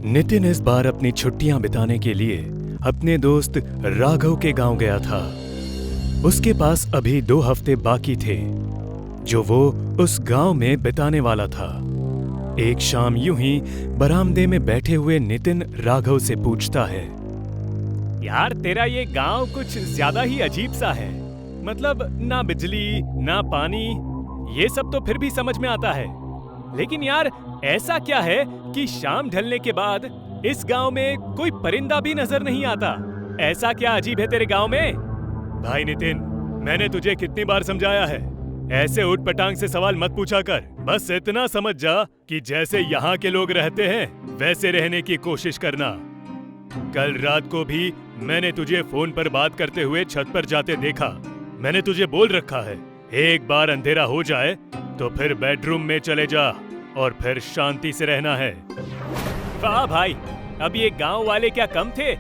नितिन इस बार अपनी छुट्टियां बिताने के लिए अपने दोस्त राघव के गांव गया था। उसके पास अभी 2 हफ्ते बाकी थे जो वो उस गांव में बिताने वाला था। एक शाम यूं ही बरामदे में बैठे हुए नितिन राघव से पूछता है, यार तेरा ये गांव कुछ ज्यादा ही अजीब सा है। मतलब ना बिजली ना पानी, ये सब तो फिर भी समझ में आता है, लेकिन यार ऐसा क्या है कि शाम ढलने के बाद इस गांव में कोई परिंदा भी नजर नहीं आता। ऐसा क्या अजीब है तेरे गांव में? भाई नितिन, मैंने तुझे कितनी बार समझाया है, ऐसे उठपटांग से सवाल मत पूछा कर। बस इतना समझ जा कि जैसे यहाँ के लोग रहते हैं वैसे रहने की कोशिश करना। कल रात को भी मैंने तुझे फोन पर बात करते हुए छत पर जाते देखा। मैंने तुझे बोल रखा है, एक बार अंधेरा हो जाए तो फिर बेडरूम में चले जा और फिर शांति से रहना है। वाह भाई, अब ये गांव वाले क्या कम थे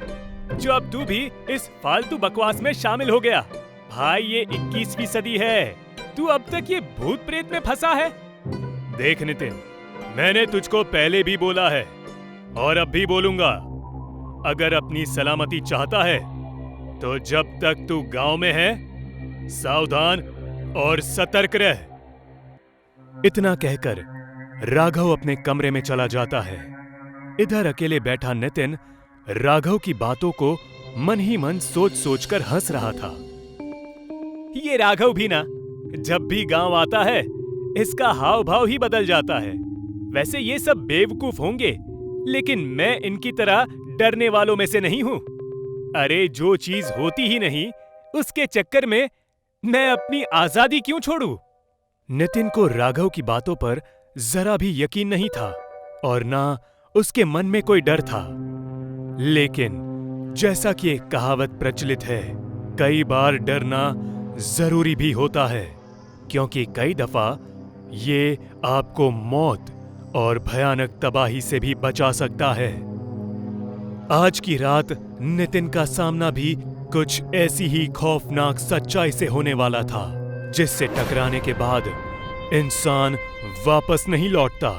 जो अब तू भी इस फालतू बकवास में शामिल हो गया। भाई ये 21वीं सदी है, तू अब तक ये भूत प्रेत में फंसा है। देख नितिन, मैंने तुझको पहले भी बोला है और अब भी बोलूंगा, अगर अपनी सलामती चाहता है तो जब तक तू गांव में है सावधान और सतर्क रह। इतना कहकर राघव अपने कमरे में चला जाता है। इधर अकेले बैठा नितिन राघव की बातों को मन ही मन सोच सोचकर हंस रहा था। ये राघव भी ना जब भी गांव आता है इसका हाव भाव ही बदल जाता है। वैसे ये सब बेवकूफ होंगे, लेकिन मैं इनकी तरह डरने वालों में से नहीं हूं। अरे जो चीज होती ही नहीं उसके चक्कर में मैं अपनी आजादी क्यों छोड़ूं? नितिन को राघव की बातों पर जरा भी यकीन नहीं था और ना उसके मन में कोई डर था। लेकिन जैसा कि एक कहावत प्रचलित है, कई बार डरना जरूरी भी होता है, क्योंकि कई दफा ये आपको मौत और भयानक तबाही से भी बचा सकता है। आज की रात नितिन का सामना भी कुछ ऐसी ही खौफनाक सच्चाई से होने वाला था, जिससे टकराने के बाद इंसान वापस नहीं लौटता।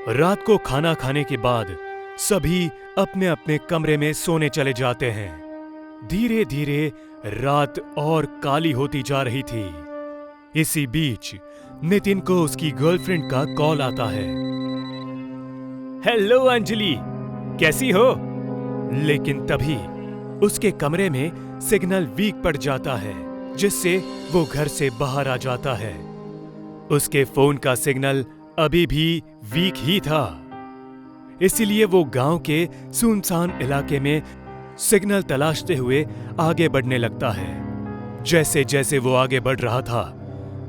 रात को खाना खाने के बाद सभी अपने अपने कमरे में सोने चले जाते हैं। धीरे धीरे रात और काली होती जा रही थी। इसी बीच नितिन को उसकी गर्लफ्रेंड का कॉल आता है। हेलो अंजलि, कैसी हो? लेकिन तभी उसके कमरे में सिग्नल वीक पड़ जाता है, जिससे वो घर से बाहर आ जाता है। उसके फोन का सिग्नल अभी भी वीक ही था, इसीलिए वो गांव के सुनसान इलाके में सिग्नल तलाशते हुए आगे बढ़ने लगता है। जैसे जैसे वो आगे बढ़ रहा था,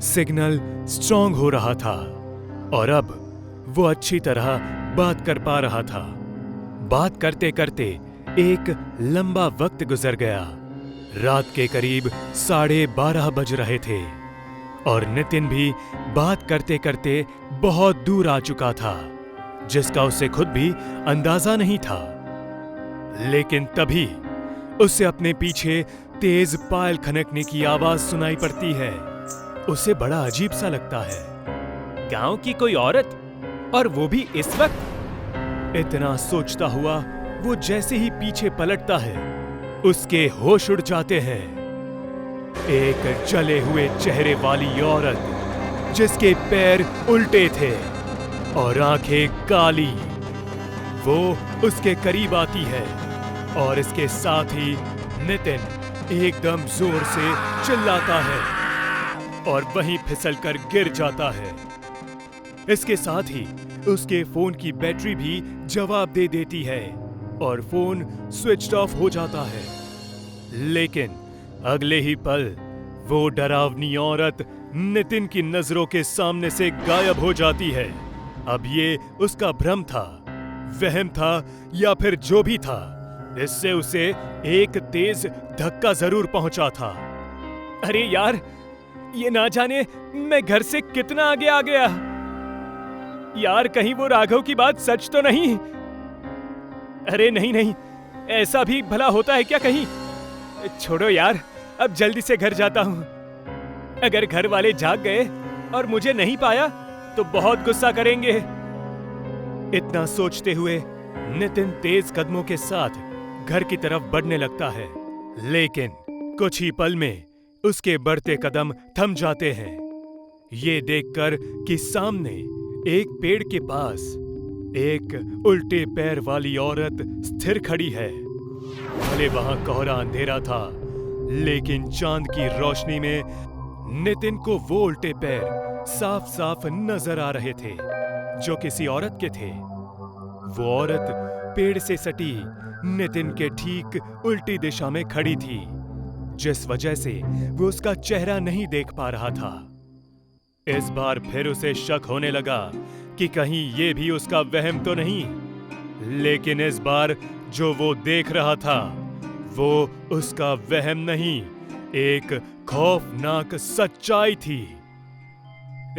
सिग्नल स्ट्रॉन्ग हो रहा था और अब वो अच्छी तरह बात कर पा रहा था। बात करते करते एक लंबा वक्त गुजर गया। रात के करीब 12:30 बज रहे थे और नितिन भी बात करते करते बहुत दूर आ चुका था, जिसका उसे खुद भी अंदाजा नहीं था। लेकिन तभी उसे अपने पीछे तेज पायल खनकने की आवाज सुनाई पड़ती है। उसे बड़ा अजीब सा लगता है। गांव की कोई औरत, और वो भी इस वक्त? इतना सोचता हुआ वो जैसे ही पीछे पलटता है, उसके होश उड़ जाते हैं। एक जले हुए चेहरे वाली औरत, जिसके पैर उल्टे थे और आंखें काली, वो उसके करीब आती है और इसके साथ ही नितिन एकदम जोर से चिल्लाता है और वहीं फिसलकर गिर जाता है। इसके साथ ही उसके फोन की बैटरी भी जवाब दे देती है और फोन स्विच ऑफ हो जाता है। लेकिन अगले ही पल वो डरावनी औरत नितिन की नजरों के सामने से गायब हो जाती है। अब ये उसका भ्रम था, वहम था या फिर जो भी था, इससे उसे एक तेज धक्का जरूर पहुंचा था। अरे यार, ये ना जाने मैं घर से कितना आगे आ गया। यार कहीं वो राघव की बात सच तो नहीं? अरे नहीं नहीं, ऐसा भी भला होता है क्या कहीं? छोड़ो यार, अब जल्दी से घर जाता हूं। अगर घर वाले जाग गए और मुझे नहीं पाया तो बहुत गुस्सा करेंगे। इतना सोचते हुए नितिन तेज कदमों के साथ घर की तरफ बढ़ने लगता है, लेकिन कुछ ही पल में उसके बढ़ते कदम थम जाते हैं। ये देखकर कि सामने एक पेड़ के पास एक उल्टे पैर वाली औरत स्थिर खड़ी है। भले वहां कोहरा अंधेरा था, लेकिन चांद की रोशनी में नितिन को वो उल्टे पैर साफ साफ नजर आ रहे थे, जो किसी औरत के थे। वो औरत पेड़ से सटी नितिन के ठीक उल्टी दिशा में खड़ी थी, जिस वजह से वो उसका चेहरा नहीं देख पा रहा था। इस बार फिर उसे शक होने लगा कि कहीं ये भी उसका वहम तो नहीं, लेकिन इस बार जो वो देख रहा था वो उसका वहम नहीं, एक खौफनाक सच्चाई थी।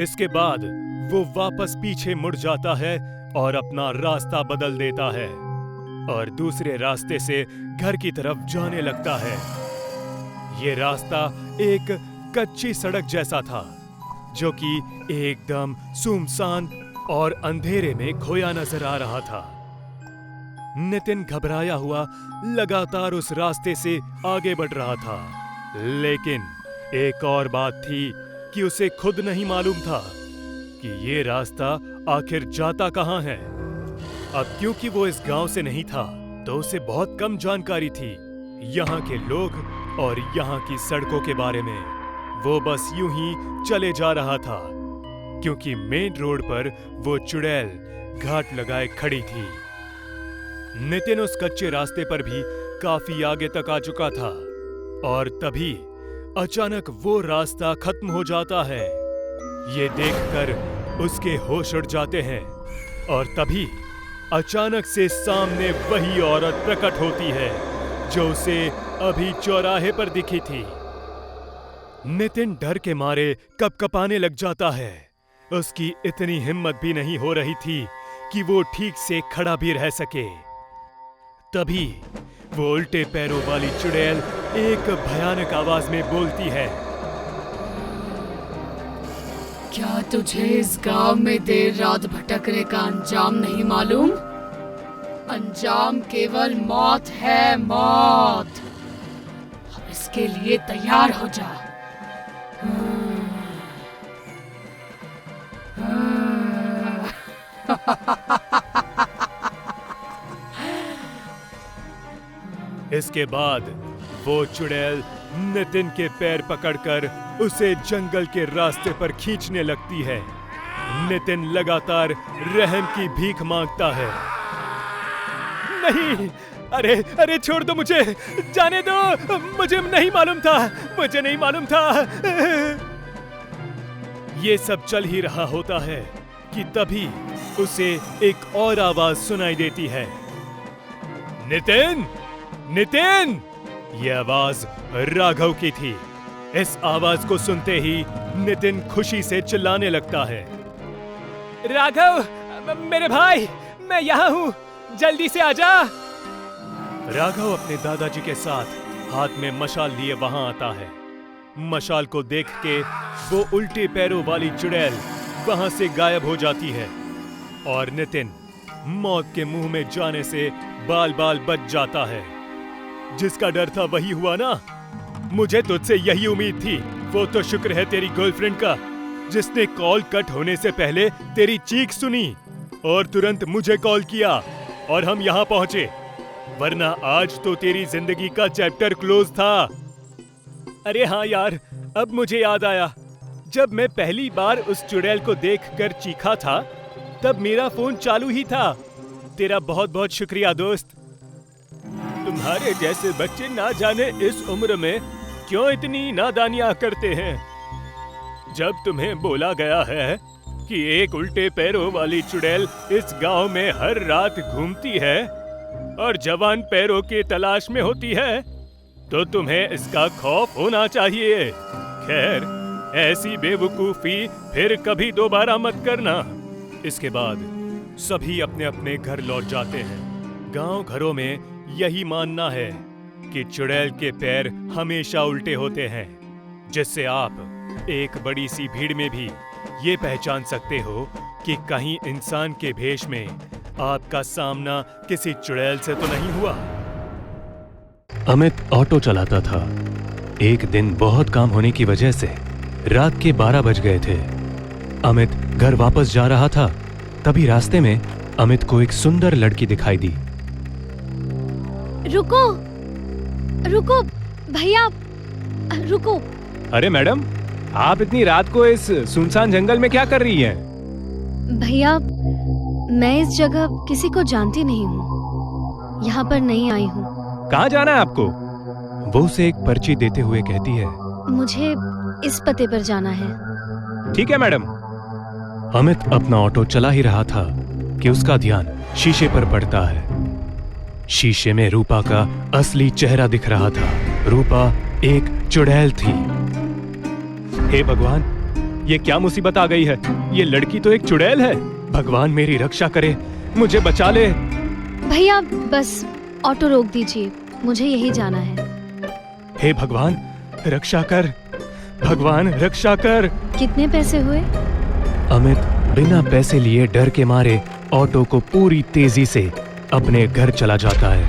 इसके बाद वो वापस पीछे मुड़ जाता है और अपना रास्ता बदल देता है और दूसरे रास्ते से घर की तरफ जाने लगता है। ये रास्ता एक कच्ची सड़क जैसा था, जो कि एकदम सुनसान और अंधेरे में खोया नजर आ रहा था। नितिन घबराया हुआ लगातार उस रास्ते से आगे बढ़ रहा था, लेकिन एक और बात थी कि उसे खुद नहीं मालूम था कि ये रास्ता आखिर जाता कहां है। अब क्योंकि वो इस गांव से नहीं था, तो उसे बहुत कम जानकारी थी यहाँ के लोग और यहाँ की सड़कों के बारे में। वो बस यूं ही चले जा रहा था, क्योंकि मेन रोड पर वो चुड़ैल घाट लगाए खड़ी थी। नितिन उस कच्चे रास्ते पर भी काफी आगे तक आ चुका था और तभी अचानक वो रास्ता खत्म हो जाता है। ये देखकर उसके होश उड़ जाते हैं और तभी अचानक से सामने वही औरत प्रकट होती है जो उसे अभी चौराहे पर दिखी थी। नितिन डर के मारे कपकपाने लग जाता है। उसकी इतनी हिम्मत भी नहीं हो रही थी कि वो ठीक से खड़ा भी रह सके। तभी वो उल्टे पैरों वाली चुड़ैल एक भयानक आवाज में बोलती है, क्या तुझे इस गांव में देर रात भटकने का अंजाम नहीं मालूम? अंजाम केवल मौत है, मौत। अब इसके लिए तैयार हो जा। इसके बाद वो चुड़ैल नितिन के पैर पकड़कर उसे जंगल के रास्ते पर खींचने लगती है। नितिन लगातार रहम की भीख मांगता है। नहीं, अरे अरे छोड़ दो मुझे, जाने दो, मुझे नहीं मालूम था, मुझे नहीं मालूम था। ये सब चल ही रहा होता है कि तभी उसे एक और आवाज सुनाई देती है, नितिन, नितिन। ये आवाज राघव की थी। इस आवाज को सुनते ही नितिन खुशी से चिल्लाने लगता है, राघव, मेरे भाई, मैं यहाँ हूँ, जल्दी से आजा। राघव अपने दादाजी के साथ हाथ में मशाल लिए वहां आता है। मशाल को देख के वो उल्टे पैरों वाली चुड़ैल वहां से गायब हो जाती है और नितिन मौत के मुंह में जाने से बाल बाल बच जाता है। जिसका डर था वही हुआ ना। मुझे तुझसे यही उम्मीद थी। वो तो शुक्र है तेरी गर्लफ्रेंड का, जिसने कॉल कट होने से पहले तेरी चीख सुनी और तुरंत मुझे कॉल किया और हम यहाँ पहुंचे, वरना आज तो तेरी जिंदगी का चैप्टर क्लोज था। अरे हाँ यार, अब मुझे याद आया, जब मैं पहली बार उस चुड़ैल को देखकर चीखा था, तब मेरा फोन चालू ही था। तेरा बहुत बहुत शुक्रिया दोस्त। तुम्हारे जैसे बच्चे ना जाने इस उम्र में क्यों इतनी नादानियां करते हैं। जब तुम्हें बोला गया है कि एक उल्टे पैरों वाली चुड़ैल इस गांव में हर रात घूमती है और जवान पैरों की तलाश में होती है, तो तुम्हें इसका खौफ होना चाहिए। खैर, ऐसी बेवकूफी फिर कभी दोबारा मत करना। इसके बाद सभी अपने अपने घर लौट जाते हैं। गांव घरों में यही मानना है कि चुड़ैल के पैर हमेशा उल्टे होते हैं, जिससे आप एक बड़ी सी भीड़ में भी ये पहचान सकते हो कि कहीं इंसान के भेष में आपका सामना किसी चुड़ैल से तो नहीं हुआ? अमित ऑटो चलाता था। एक दिन बहुत काम होने की वजह से रात के 12 बज गए थे। अमित घर वापस जा रहा था, तभी रास्ते में अमित को एक सुंदर लड़की दिखाई दी। रुको रुको भैया, रुको। अरे मैडम, आप इतनी रात को इस सुनसान जंगल में क्या कर रही हैं? भैया, मैं इस जगह किसी को जानती नहीं हूँ, यहाँ पर नहीं आई हूँ। कहाँ जाना है आपको? वो उसे एक पर्ची देते हुए कहती है, मुझे इस पते पर जाना है। ठीक है मैडम। अमित अपना ऑटो चला ही रहा था कि उसका ध्यान शीशे पर पड़ता है। शीशे में रूपा का असली चेहरा दिख रहा था। रूपा एक चुड़ैल थी। हे भगवान, ये क्या मुसीबत आ गई है? ये लड़की तो एक चुड़ैल है। भगवान मेरी रक्षा करे, मुझे बचा ले। भैया बस ऑटो रोक दीजिए, मुझे यही जाना है। हे भगवान रक्षा कर, भगवान रक्षा कर। कितने पैसे हुए? अमित बिना पैसे लिए डर के मारे ऑटो को पूरी तेजी से अपने घर चला जाता है।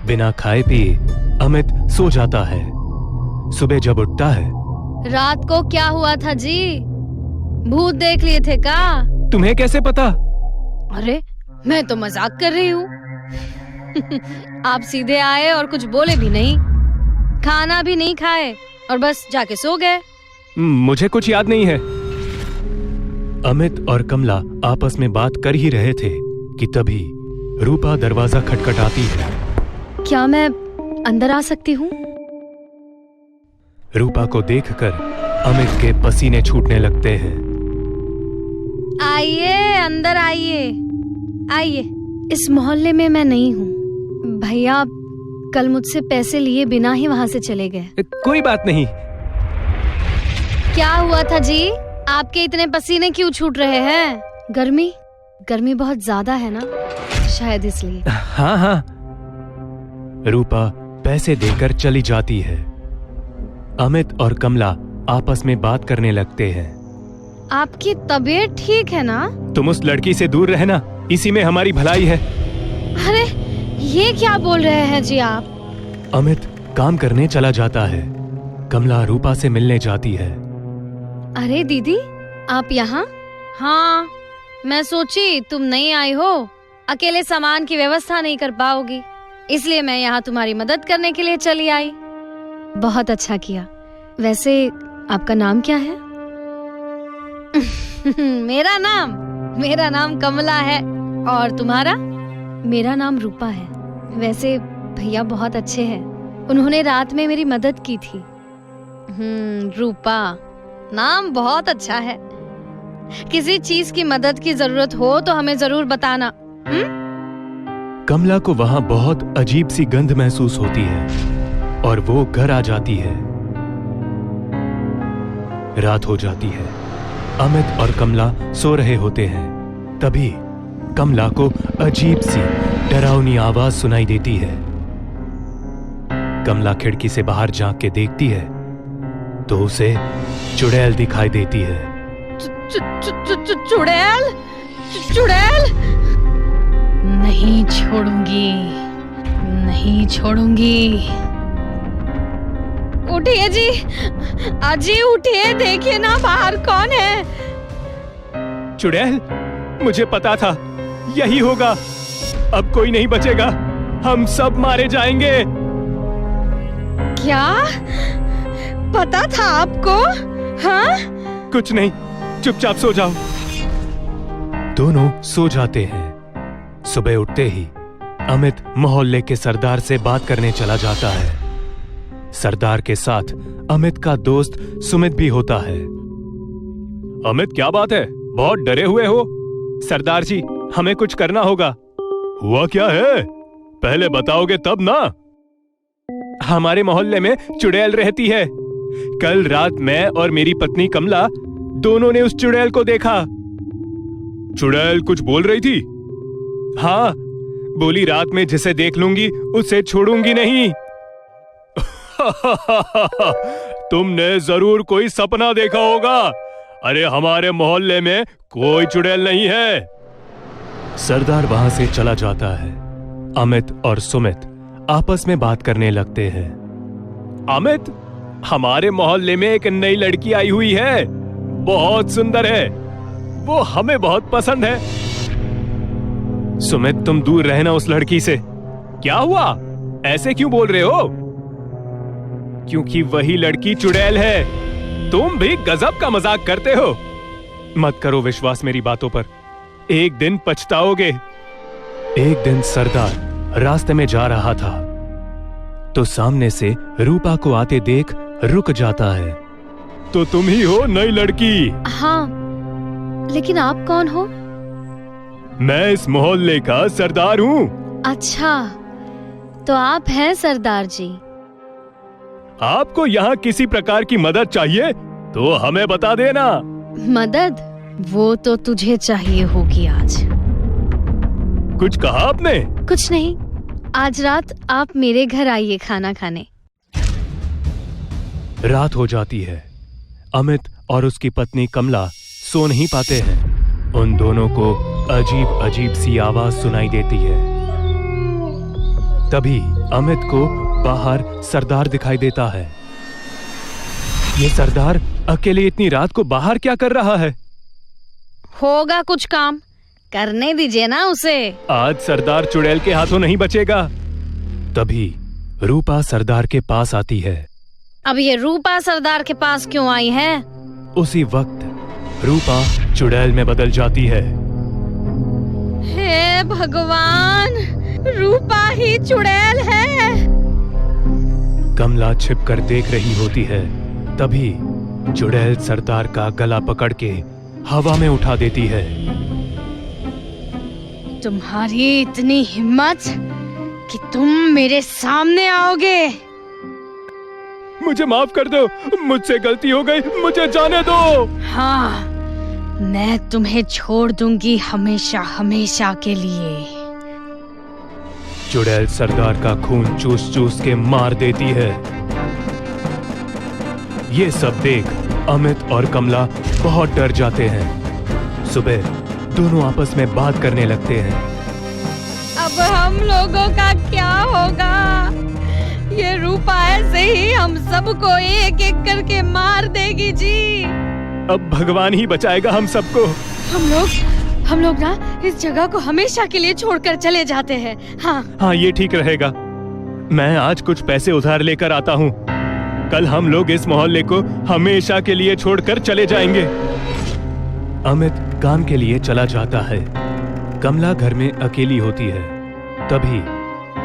बिना खाए पिए अमित सो जाता है। सुबह जब उठता है, रात को क्या हुआ था जी? भूत देख लिए थे का? तुम्हें कैसे पता? अरे मैं तो मजाक कर रही हूँ। आप सीधे आए और कुछ बोले भी नहीं, खाना भी नहीं खाए और बस जाके सो गए। मुझे कुछ याद नहीं है। अमित और कमला आपस में बात कर ही रहे थे कि तभी रूपा दरवाजा खटखटाती है। क्या मैं अंदर आ सकती हूँ? रूपा को देखकर अमित के पसीने छूटने लगते हैं। आइए अंदर आइए, आइए। इस मोहल्ले में मैं नहीं हूँ। भैया कल मुझसे पैसे लिए बिना ही वहाँ से चले गए। कोई बात नहीं। क्या हुआ था जी? आपके इतने पसीने क्यों छूट रहे हैं? गर्मी बहुत ज्यादा है ना, शायद इसलिए। हाँ हाँ। रूपा पैसे देकर चली जाती है। अमित और कमला आपस में बात करने लगते हैं। आपकी तबीयत ठीक है ना? तुम उस लड़की से दूर रहना, इसी में हमारी भलाई है। अरे ये क्या बोल रहे हैं जी आप? अमित काम करने चला जाता है। कमला रूपा से मिलने जाती है। अरे दीदी, आप यहाँ? हाँ, मैं सोची तुम नहीं आई हो, अकेले सामान की व्यवस्था नहीं कर पाओगी, इसलिए मैं यहाँ तुम्हारी मदद करने के लिए चली आई। बहुत अच्छा किया। वैसे आपका नाम क्या है? मेरा नाम कमला है। और तुम्हारा? मेरा नाम रूपा है। वैसे भैया बहुत अच्छे हैं, उन्होंने रात में मेरी मदद की थी। रूपा नाम बहुत अच्छा है। किसी चीज की मदद की जरूरत हो तो हमें जरूर बताना। कमला को वहां बहुत अजीब सी गंध महसूस होती है और वो घर आ जाती है। रात हो जाती है। अमित और कमला सो रहे होते हैं। तभी कमला को अजीब सी डरावनी आवाज सुनाई देती है। कमला खिड़की से बाहर झांक के देखती है तो उसे चुड़ैल दिखाई देती है। चुड़ैल? नहीं छोड़ूंगी, नहीं छोड़ूंगी। उठिए जी, अजी उठिए, देखिए ना बाहर कौन है। चुड़ैल? मुझे पता था यही होगा। अब कोई नहीं बचेगा, हम सब मारे जाएंगे। क्या पता था आपको? हाँ? कुछ नहीं, चुपचाप सो जाओ। दोनों सो जाते हैं। सुबह उठते ही अमित मोहल्ले के सरदार से बात करने चला जाता है। सरदार के साथ अमित का दोस्त सुमित भी होता है। अमित, क्या बात है? बहुत डरे हुए हो? सरदार जी, हमें कुछ करना होगा। हुआ क्या है? पहले बताओगे तब ना। हमारे मोहल्ले में चुड़ैल रहती है। कल रात मैं और मेरी पत्नी कमला दोनों ने उस चुड़ैल को देखा। चुड़ैल कुछ बोल रही थी? हाँ, बोली रात में जिसे देख लूंगी उसे छोड़ूंगी नहीं। तुमने जरूर कोई सपना देखा होगा। अरे हमारे मोहल्ले में कोई चुड़ैल नहीं है। सरदार वहां से चला जाता है। अमित और सुमित आपस में बात करने लगते हैं। अमित, हमारे मोहल्ले में एक नई लड़की आई हुई है, बहुत सुंदर है, वो हमें बहुत पसंद है। सुमित, तुम दूर रहना उस लड़की से। क्या हुआ, ऐसे क्यों बोल रहे हो? क्योंकि वही लड़की चुड़ैल है। तुम भी गजब का मजाक करते हो। मत करो विश्वास मेरी बातों पर, एक दिन पछताओगे। एक दिन सरदार रास्ते में जा रहा था तो सामने से रूपा को आते देख रुक जाता है। तो तुम ही हो नई लड़की? हाँ, लेकिन आप कौन हो? मैं इस मोहल्ले का सरदार हूँ। अच्छा, तो आप हैं सरदार जी। आपको यहाँ किसी प्रकार की मदद चाहिए तो हमें बता देना। मदद? वो तो तुझे चाहिए होगी आज। कुछ कहा आपने? कुछ नहीं, आज रात आप मेरे घर आइए खाना खाने। रात हो जाती है। अमित और उसकी पत्नी कमला सो नहीं पाते हैं। उन दोनों को अजीब अजीब सी आवाज सुनाई देती है। तभी अमित को बाहर सरदार दिखाई देता है। ये सरदार अकेले इतनी रात को बाहर क्या कर रहा है? होगा कुछ काम, करने दीजिए ना उसे। आज सरदार चुड़ैल के हाथों नहीं बचेगा। तभी रूपा सरदार के पास आती है। अब ये रूपा सरदार के पास क्यों आई है? उसी वक्त रूपा चुड़ैल में बदल जाती है। हे भगवान, रूपा ही चुड़ैल है। कमला छिपकर देख रही होती है। तभी चुड़ैल सरदार का गला पकड़ के हवा में उठा देती है। तुम्हारी इतनी हिम्मत कि तुम मेरे सामने आओगे? मुझे माफ कर दो, मुझसे गलती हो गई, मुझे जाने दो। हाँ, मैं तुम्हें छोड़ दूंगी हमेशा हमेशा के लिए। चुड़ैल सरदार का खून चूस चूस के मार देती है। ये सब देख अमित और कमला बहुत डर जाते हैं। सुबह दोनों आपस में बात करने लगते हैं। अब हम लोगों का क्या होगा? ये रूपा ऐसे ही हम सबको एक एक करके मार देगी जी। अब भगवान ही बचाएगा हम सबको। हम लोग ना इस जगह को हमेशा के लिए छोड़कर चले जाते हैं। हाँ, ये ठीक रहेगा। मैं आज कुछ पैसे उधार लेकर आता हूँ। कल हम लोग इस मोहल्ले को हमेशा के लिए छोड़कर चले जाएंगे। अमित काम के लिए चला जाता है। कमला घर में अकेली होती है। तभी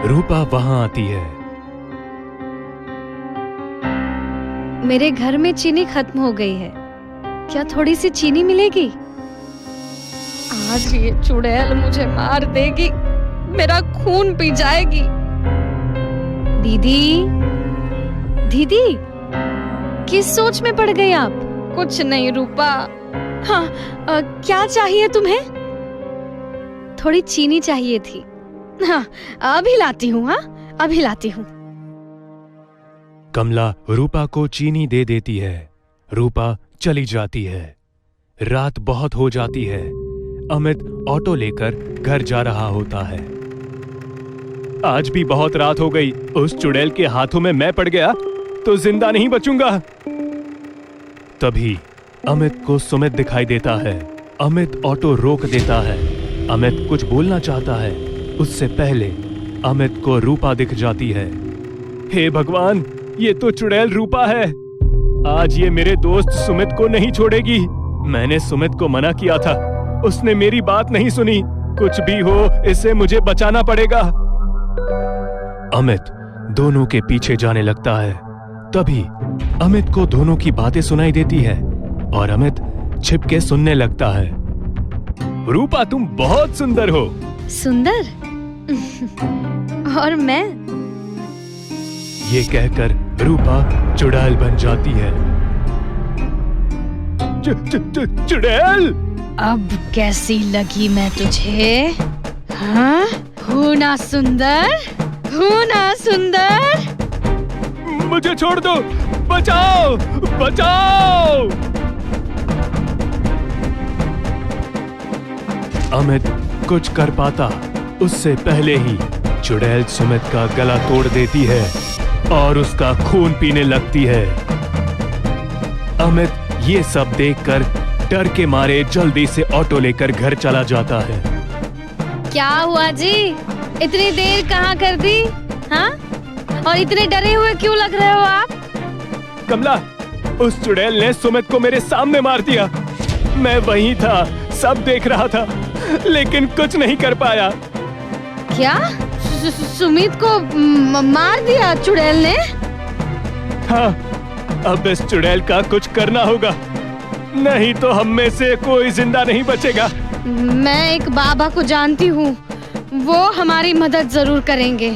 रूपा वहां आती है। मेरे घर में चीनी खत्म हो गई है, क्या थोड़ी सी चीनी मिलेगी? आज ये चुड़ैल मुझे मार देगी, मेरा खून पी जाएगी। दीदी, दीदी, किस सोच में पड़ गई आप? कुछ नहीं रूपा। हाँ, क्या चाहिए तुम्हें? थोड़ी चीनी चाहिए थी। हाँ, अभी लाती हूँ। हाँ, अभी लाती हूँ। कमला रूपा को चीनी दे देती है। रूपा चली जाती है। रात बहुत हो जाती है। अमित ऑटो लेकर घर जा रहा होता है। आज भी बहुत रात हो गई। उस चुड़ैल के हाथों में मैं पड़ गया तो जिंदा नहीं बचूंगा। तभी अमित को सुमित दिखाई देता है। अमित ऑटो रोक देता है। अमित कुछ बोलना चाहता है, उससे पहले अमित को रूपा दिख जाती है। हे भगवान, ये तो चुड़ैल रूपा है। आज ये मेरे दोस्त सुमित को नहीं छोड़ेगी। मैंने सुमित को मना किया था, उसने मेरी बात नहीं सुनी। कुछ भी हो, इसे मुझे बचाना पड़ेगा। अमित दोनों के पीछे जाने लगता है। तभी अमित को दोनों की बातें सुनाई देती है और अमित छिपके सुनने लगता है। रूपा, तुम बहुत सुंदर हो। सुंदर? और मैं? ये कहकर रूपा चुड़ैल बन जाती है। चुड़ैल, अब कैसी लगी मैं तुझे? हाँ? हूँ ना सुंदर? हूँ ना सुंदर? मुझे छोड़ दो, बचाओ, बचाओ। अमित कुछ कर पाता उससे पहले ही चुड़ैल सुमित का गला तोड़ देती है और उसका खून पीने लगती है। अमित ये सब देखकर डर के मारे जल्दी से ऑटो लेकर घर चला जाता है। क्या हुआ जी, इतनी देर कहाँ कर दी? हाँ, और इतने डरे हुए क्यों लग रहे हो आप? कमला, उस चुड़ैल ने सुमित को मेरे सामने मार दिया। मैं वहीं था, सब देख रहा था, लेकिन कुछ नहीं कर पाया। क्या? सुमित को मार दिया चुड़ैल ने? हाँ, अब इस चुड़ैल का कुछ करना होगा, नहीं तो हम में से कोई जिंदा नहीं बचेगा। मैं एक बाबा को जानती हूँ, वो हमारी मदद जरूर करेंगे।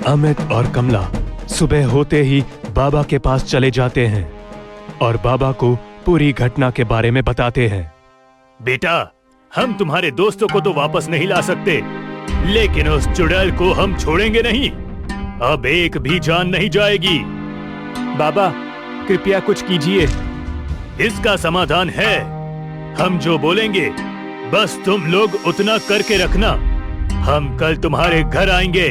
अमित और कमला सुबह होते ही बाबा के पास चले जाते हैं और बाबा को पूरी घटना के बारे में बताते हैं। बेटा, हम तुम्हारे दोस्तों को तो वापस नहीं ला सकते, लेकिन उस चुड़ैल को हम छोड़ेंगे नहीं। अब एक भी जान नहीं जाएगी। बाबा, कृपया कुछ कीजिए। इसका समाधान है, हम जो बोलेंगे बस तुम लोग उतना करके रखना। हम कल तुम्हारे घर आएंगे।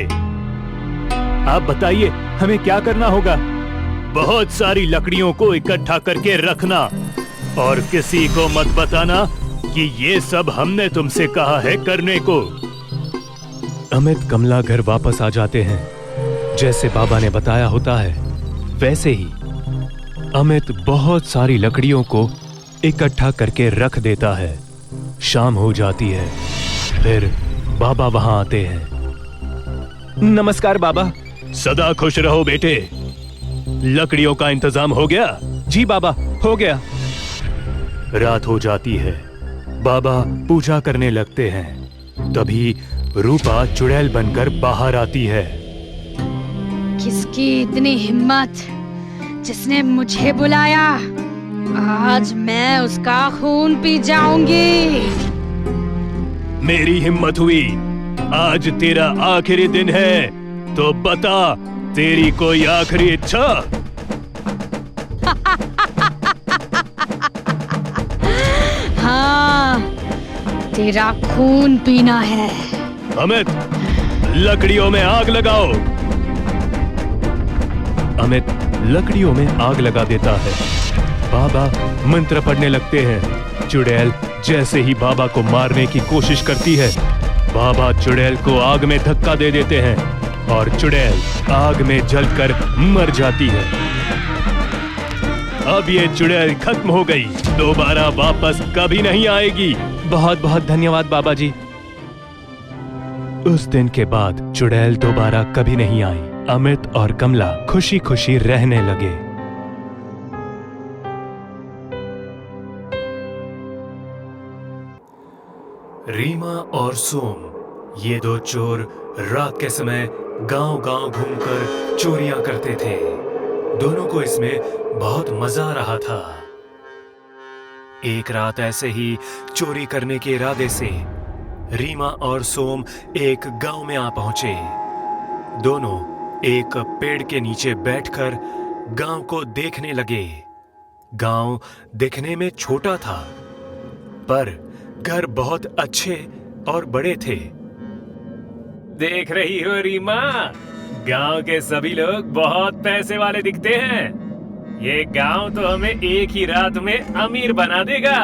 आप बताइए, हमें क्या करना होगा? बहुत सारी लकड़ियों को इकट्ठा करके रखना और किसी को मत बताना कि ये सब हमने तुमसे कहा है करने को। अमित कमला घर वापस आ जाते हैं। जैसे बाबा ने बताया होता है वैसे ही अमित बहुत सारी लकड़ियों को इकट्ठा करके रख देता है। शाम हो जाती है, फिर बाबा वहां आते हैं। नमस्कार बाबा। सदा खुश रहो बेटे। लकड़ियों का इंतजाम हो गया? जी बाबा, हो गया। रात हो जाती है, बाबा पूजा करने लगते हैं। तभी रूपा चुड़ैल बनकर बाहर आती है। किसकी इतनी हिम्मत, जिसने मुझे बुलाया? आज मैं उसका खून पी जाऊंगी। मेरी हिम्मत हुई। आज तेरा आखिरी दिन है, तो बता तेरी कोई आखिरी इच्छा? हाँ, तेरा खून पीना है। अमित, लकड़ियों में आग लगाओ। अमित लकड़ियों में आग लगा देता है। बाबा मंत्र पढ़ने लगते हैं। चुड़ैल जैसे ही बाबा को मारने की कोशिश करती है, बाबा चुड़ैल को आग में धक्का दे देते हैं और चुड़ैल आग में जलकर मर जाती है। अब ये चुड़ैल खत्म हो गई, दोबारा वापस कभी नहीं आएगी। बहुत बहुत धन्यवाद बाबा जी। उस दिन के बाद चुड़ैल दोबारा कभी नहीं आई। अमित और कमला खुशी खुशी रहने लगे। रीमा और सोम, ये दो चोर रात के समय गांव-गांव घूमकर चोरियां करते थे। दोनों को इसमें बहुत मजा आ रहा था। एक रात ऐसे ही चोरी करने के इरादे से रीमा और सोम एक गांव में आ पहुंचे। दोनों एक पेड़ के नीचे बैठकर गांव को देखने लगे। गांव दिखने में छोटा था, पर घर बहुत अच्छे और बड़े थे। देख रही हो रीमा, गांव के सभी लोग बहुत पैसे वाले दिखते हैं। ये गांव तो हमें एक ही रात में अमीर बना देगा।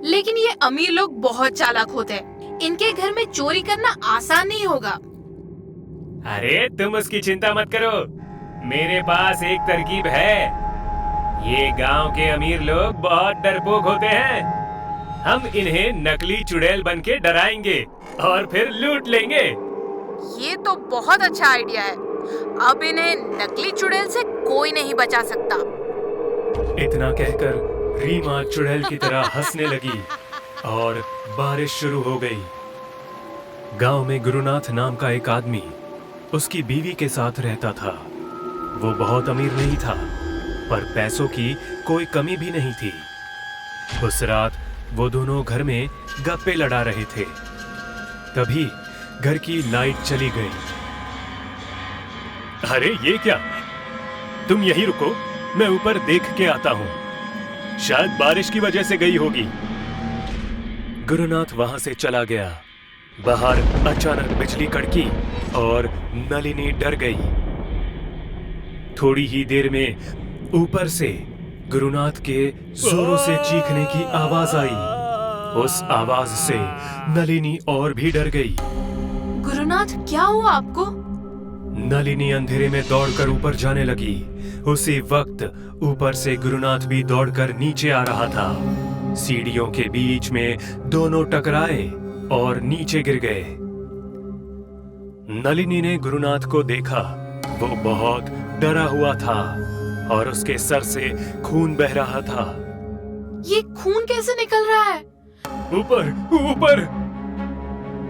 लेकिन ये अमीर लोग बहुत चालाक होते हैं, इनके घर में चोरी करना आसान नहीं होगा। अरे तुम उसकी चिंता मत करो, मेरे पास एक तरकीब है। ये गांव के अमीर लोग बहुत डरपोक होते हैं। हम इन्हें नकली चुड़ैल बनके डराएंगे और फिर लूट लेंगे। ये तो बहुत अच्छा आइडिया है। अब इन्हें नकली चुड़ैल से कोई नहीं बचा सकता। इतना कहकर रीमा चुड़ैल की तरह हंसने लगी और बारिश शुरू हो गई। गांव में गुरुनाथ नाम का एक आदमी उसकी बीवी के साथ रहता था। वो बहुत अमीर नहीं था, पर पैसों की कोई कमी भी नहीं थी। उस रात वो दोनों घर में गप्पे लड़ा रहे थे। तभी घर की लाइट चली गई। अरे ये क्या? तुम यहीं रुको, मैं ऊपर देख के आता हूँ। शायद बारिश की वजह से गई होगी। गुरुनाथ वहां से चला गया। बाहर अचानक बिजली कड़की और नलिनी डर गई। थोड़ी ही देर में ऊपर से गुरुनाथ के जोरों से चीखने की आवाज आई। उस आवाज से नलिनी और भी डर गई। गुरुनाथ, क्या हुआ आपको? नलिनी अंधेरे में दौड़कर ऊपर जाने लगी। उसी वक्त ऊपर से गुरुनाथ भी दौड़कर नीचे आ रहा था। सीढ़ियों के बीच में दोनों टकराए और नीचे गिर गए। नलिनी ने गुरुनाथ को देखा। वो बहुत डरा हुआ था और उसके सर से खून बह रहा था। ये खून कैसे निकल रहा है? ऊपर ऊपर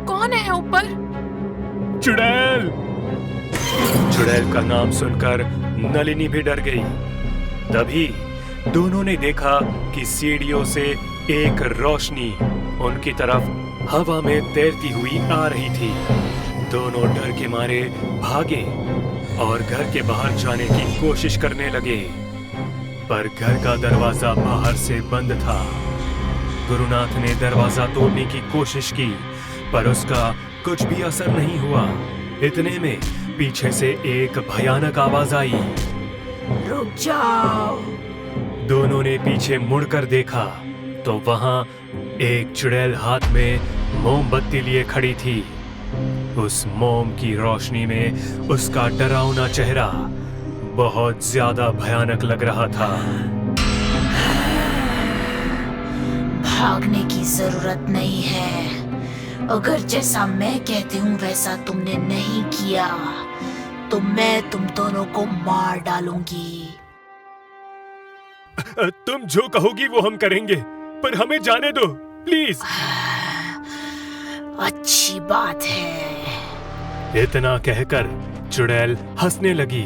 कौन है ऊपर? चुड़ैल। चुड़ैल का नाम सुनकर नलिनी भी डर गई। तभी दोनों ने देखा कि सीढ़ियों से एक रोशनी उनकी तरफ हवा में तैरती हुई आ रही थी। दोनों डर के मारे भागे और घर के बाहर जाने की कोशिश करने लगे, पर घर का दरवाजा बाहर से बंद था। गुरुनाथ ने दरवाजा तोड़ने की कोशिश की, पर उसका कुछ भी असर नहीं हुआ। इतने में पीछे से एक भयानक आवाज आई। रुक जाओ। दोनों ने पीछे मुड़कर देखा तो वहां एक चुड़ैल हाथ में मोमबत्ती लिए खड़ी थी। उस मोम की रोशनी में उसका डरावना चेहरा बहुत ज्यादा भयानक लग रहा था। भागने की जरूरत नहीं है। अगर जैसा मैं कहती हूँ वैसा तुमने नहीं किया तो मैं तुम दोनों को मार डालूंगी। तुम जो कहोगी वो हम करेंगे, पर हमें जाने दो प्लीज। अच्छी बात है। इतना कहकर चुड़ैल हंसने लगी।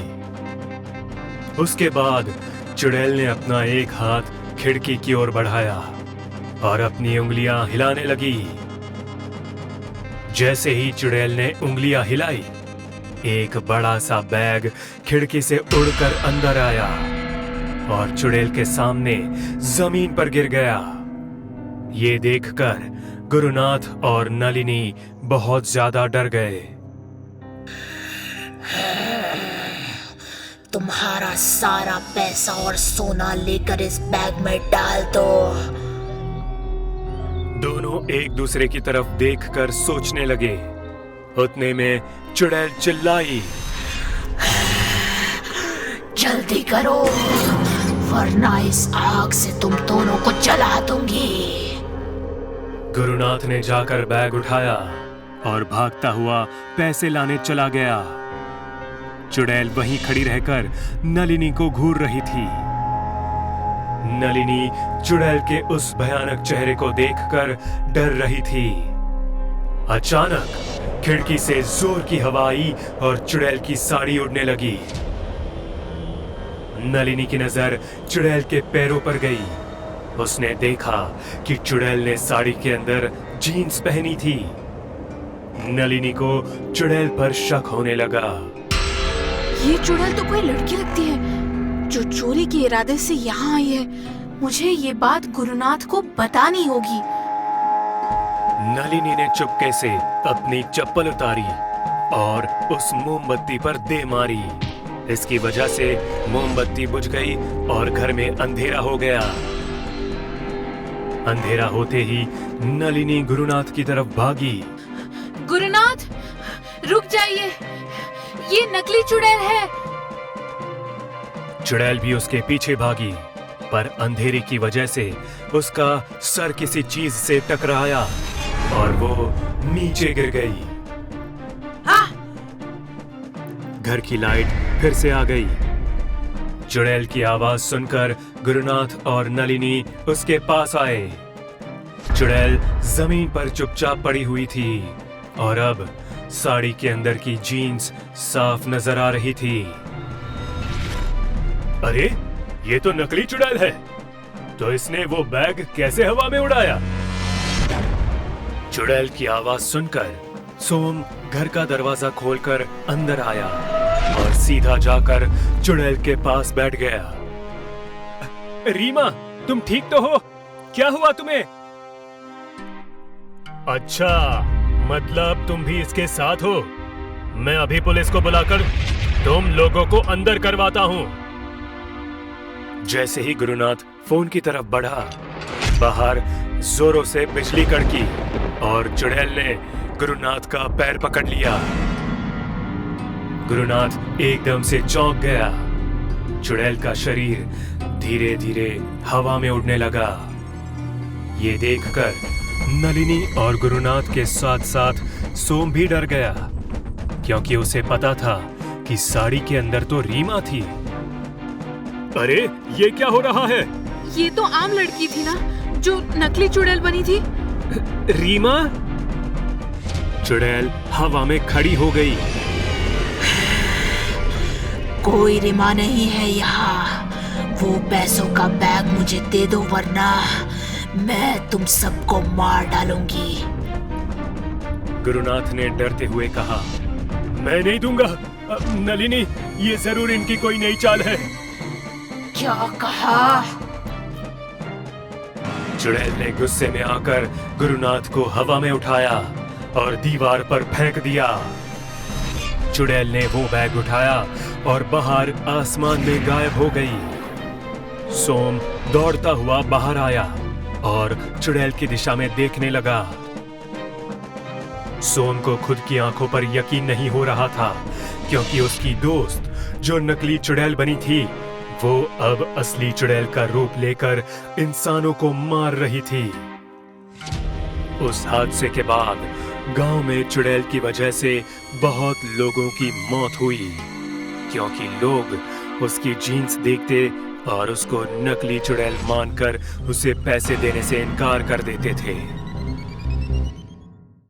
उसके बाद चुड़ैल ने अपना एक हाथ खिड़की की ओर बढ़ाया और अपनी उंगलियां हिलाने लगी। जैसे ही चुड़ैल ने उंगलियां हिलाई, एक बड़ा सा बैग खिड़की से उड़कर अंदर आया और चुड़ैल के सामने जमीन पर गिर गया। ये देखकर गुरुनाथ और नलिनी बहुत ज्यादा डर गए। तुम्हारा सारा पैसा और सोना लेकर इस बैग में डाल दो। दोनों एक दूसरे की तरफ देखकर सोचने लगे। उतने में चुड़ैल चिल्लाई, जल्दी करो वरना इस आग से तुम दोनों को जला दूंगी। गुरुनाथ ने जाकर बैग उठाया और भागता हुआ पैसे लाने चला गया। चुड़ैल वहीं खड़ी रहकर नलिनी को घूर रही थी। नलिनी चुड़ैल के उस भयानक चेहरे को देखकर डर रही थी। अचानक खिड़की से जोर की हवा आई और चुड़ैल की साड़ी उड़ने लगी। नलिनी की नजर चुड़ैल के पैरों पर गई। उसने देखा कि चुड़ैल ने साड़ी के अंदर जीन्स पहनी थी। नलिनी को चुड़ैल पर शक होने लगा। ये चुड़ैल तो कोई लड़की लगती है जो चोरी के इरादे से यहाँ आई है। मुझे ये बात गुरुनाथ को बतानी होगी। नलिनी ने चुपके से अपनी चप्पल उतारी और उस मोमबत्ती पर दे मारी। इसकी वजह से मोमबत्ती बुझ गई और घर में अंधेरा हो गया। अंधेरा होते ही नलिनी गुरुनाथ की तरफ भागी। गुरुनाथ, रुक जाइए, ये नकली चुड़ैल है। चुड़ैल भी उसके पीछे भागी, पर अंधेरे की वजह से उसका सर किसी चीज से टकराया और वो नीचे गिर गई। घर की लाइट फिर से आ गई। चुड़ैल की आवाज सुनकर गुरुनाथ और नलिनी उसके पास आए। चुड़ैल जमीन पर चुपचाप पड़ी हुई थी और अब साड़ी के अंदर की जीन्स साफ नजर आ रही थी। अरे, ये तो नकली चुड़ैल है। तो इसने वो बैग कैसे हवा में उड़ाया? चुड़ैल की आवाज सुनकर सोम घर का दरवाजा खोलकर अंदर आया और सीधा जाकर चुड़ैल के पास बैठ गया। रीमा, तुम ठीक तो हो? क्या हुआ तुम्हें? अच्छा, मतलब तुम भी इसके साथ हो? मैं अभी पुलिस को बुलाकर तुम लोगों को अंदर करवाता हूँ। जैसे ही गुरुनाथ फोन की तरफ बढ़ा, बाहर जोरों से बिजली कड़की और चुड़ैल ने गुरुनाथ का पैर पकड़ लिया। गुरुनाथ एकदम से चौंक गया। चुड़ैल का शरीर धीरे धीरे हवा में उड़ने लगा। ये देखकर नलिनी और गुरुनाथ के साथ साथ सोम भी डर गया, क्योंकि उसे पता था कि साड़ी के अंदर तो रीमा थी। अरे ये क्या हो रहा है? ये तो आम लड़की थी ना जो नकली चुड़ैल बनी थी। रीमा? चुड़ैल हवा में खड़ी हो गई। कोई रीमा नहीं है यहाँ। वो पैसों का बैग मुझे दे दो, वरना मैं तुम सबको मार डालूंगी। गुरुनाथ ने डरते हुए कहा। मैं नहीं दूंगा। नलिनी, ये जरूर इनकी कोई नई चाल है। क्या कहा? चुड़ैल ने गुस्से में आकर गुरुनाथ को हवा में उठाया और दीवार पर फेंक दिया। चुड़ैल ने वो बैग उठाया और बाहर आसमान में गायब हो गई। सोम दौड़ता हुआ बाहर आया और चुड़ैल की दिशा में देखने लगा। सोम को खुद की आंखों पर यकीन नहीं हो रहा था, क्योंकि उसकी दोस्त जो नकली चुड़ैल बनी थी, वो अब असली चुड़ैल का रूप लेकर इंसानों को मार रही थी। उस हादसे के बाद गांव में चुड़ैल की वजह से बहुत लोगों की मौत हुई, क्योंकि लोग उसकी जीन्स देखते और उसको नकली चुड़ैल मानकर उसे पैसे देने से इनकार कर देते थे।